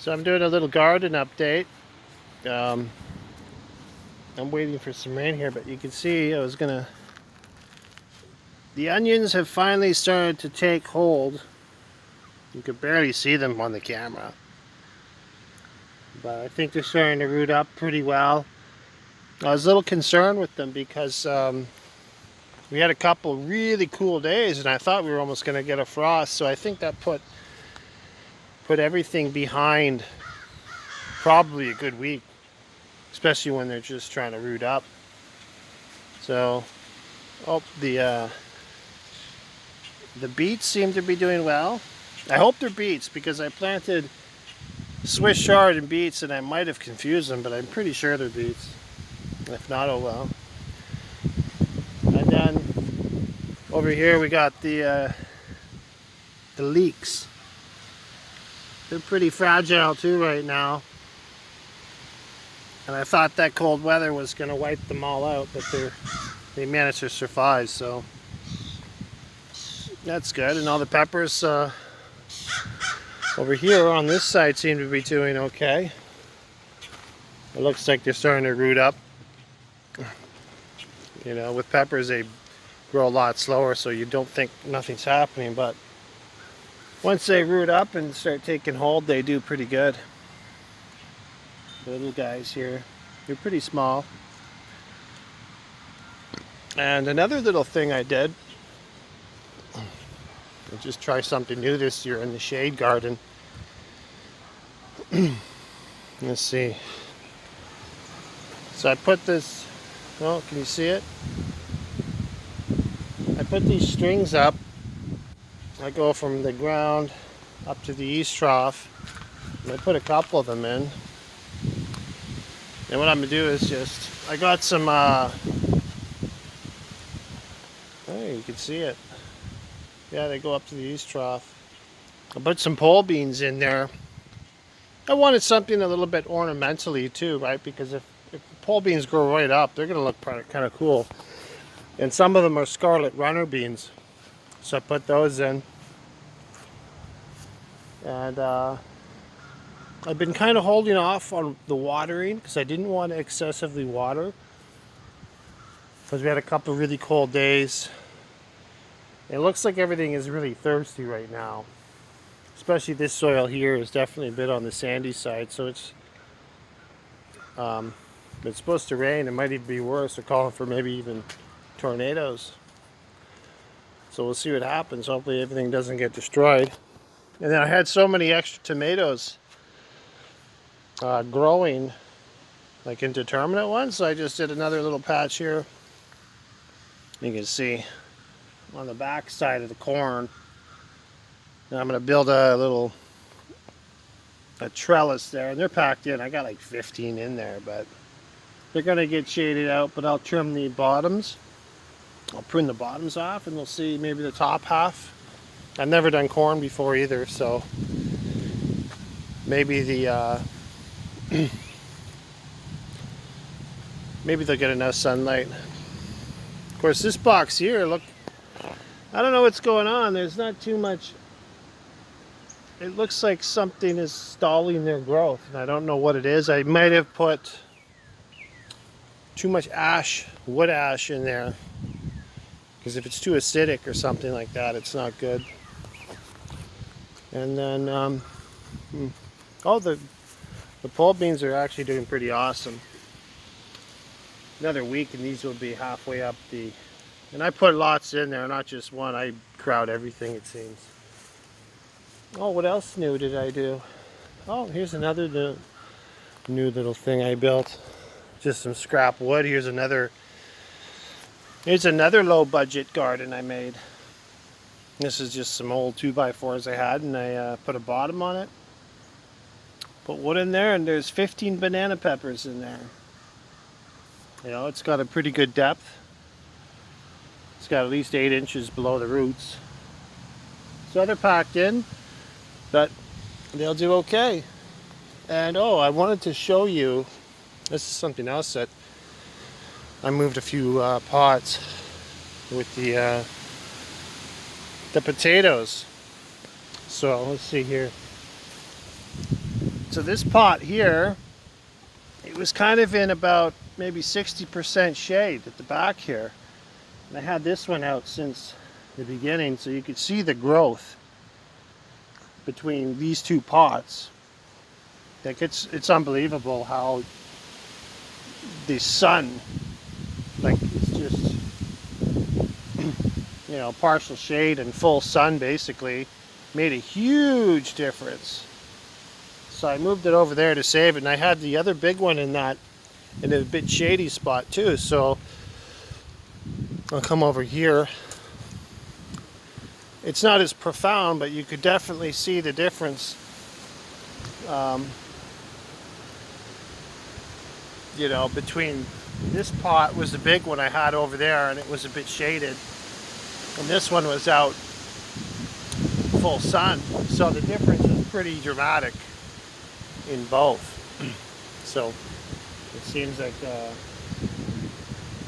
So I'm doing a little garden update. Um, I'm waiting for some rain here, but you can see the onions have finally started to take hold. You could barely see them on the camera, but I think they're starting to root up pretty well. I was a little concerned with them because we had a couple really cool days, and I thought we were almost going to get a frost. So I think that put everything behind probably a good week, especially when they're just trying to root up. So, the beets seem to be doing well. I hope they're beets because I planted Swiss chard and beets, and I might have confused them, but I'm pretty sure they're beets. If not, oh well. And then over here we got the leeks. They're pretty fragile too right now. And I thought that cold weather was going to wipe them all out, but they managed to survive, so that's good. And all the peppers over here on this side seem to be doing okay. It looks like they're starting to root up. You know, with peppers they grow a lot slower, so you don't think nothing's happening, but once they root up and start taking hold, they do pretty good. The little guys here, they're pretty small. And another little thing I did, I'll just try something new this year in the shade garden. Let's see. So I put this, oh, can you see it? I put these strings up. I go from the ground up to the east trough, and I put a couple of them in. And what I'm gonna do is I got some, oh, you can see it. Yeah, they go up to the east trough. I put some pole beans in there. I wanted something a little bit ornamentally too, right? Because if pole beans grow right up, they're gonna look kind of cool. And some of them are scarlet runner beans. So I put those in. And I've been kind of holding off on the watering because I didn't want to excessively water. Because we had a couple of really cold days. It looks like everything is really thirsty right now. Especially this soil here is definitely a bit on the sandy side. So it's supposed to rain. It might even be worse. They're calling for maybe even tornadoes. So we'll see what happens. Hopefully everything doesn't get destroyed. And then I had so many extra tomatoes growing like indeterminate ones, so I just did another little patch here. You can see on the back side of the corn. Now I'm going to build a trellis there, and they're packed in. I got like 15 in there, but they're going to get shaded out, but I'll trim the bottoms. I'll prune the bottoms off, and we'll see maybe the top half. I've never done corn before either, so maybe maybe they'll get enough sunlight. Of course, this box here, look, I don't know what's going on. There's not too much. It looks like something is stalling their growth, and I don't know what it is. I might have put too much wood ash in there, because if it's too acidic or something like that, it's not good. And then, oh, the pole beans are actually doing pretty awesome. Another week and these will be halfway up and I put lots in there, not just one. I crowd everything, it seems. Oh, what else new did I do? Oh, here's another new little thing I built. Just some scrap wood. Here's another low budget garden I made. This is just some old 2x4s I had, and I put a bottom on it. Put wood in there, and there's 15 banana peppers in there. You know, it's got a pretty good depth. It's got at least 8 inches below the roots. So they're packed in, but they'll do okay. And oh, I wanted to show you, this is something else that I moved a few pots with the potatoes. So let's see here. So this pot here, it was kind of in about maybe 60% shade at the back here. And I had this one out since the beginning, so you could see the growth between these two pots. Like it's unbelievable how the sun, like it's just, you know, partial shade and full sun basically made a huge difference. So I moved it over there to save it, and I had the other big one in a bit shady spot too. So I'll come over here. It's not as profound, but you could definitely see the difference. You know, between this pot was the big one I had over there, and it was a bit shaded, and this one was out full sun. So the difference is pretty dramatic in both. So it seems like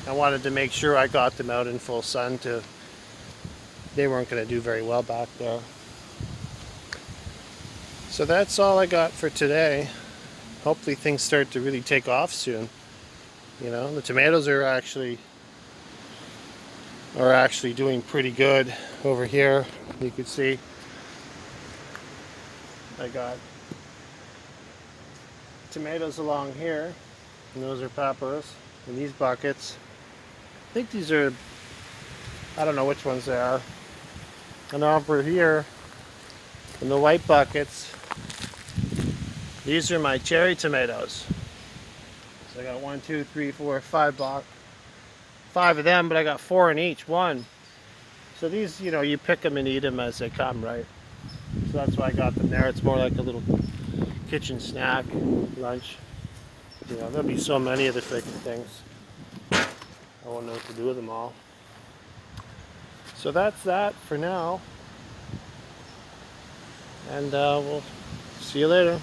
I wanted to make sure I got them out in full sun. They weren't going to do very well back there. So that's all I got for today. Hopefully things start to really take off soon. You know, the tomatoes are actually doing pretty good over here. You can see I got tomatoes along here, and those are peppers in these buckets. I think these are, I don't know which ones they are. And over here in the white buckets, these are my cherry tomatoes. So I got 1, 2, 3, 4, 5 of them, but I got 4 in each one. So these, you know, you pick them and eat them as they come, right? So that's why I got them there. It's more like a little kitchen snack, lunch. You know, there'll be so many of the freaking things. I won't know what to do with them all. So that's that for now. And we'll see you later.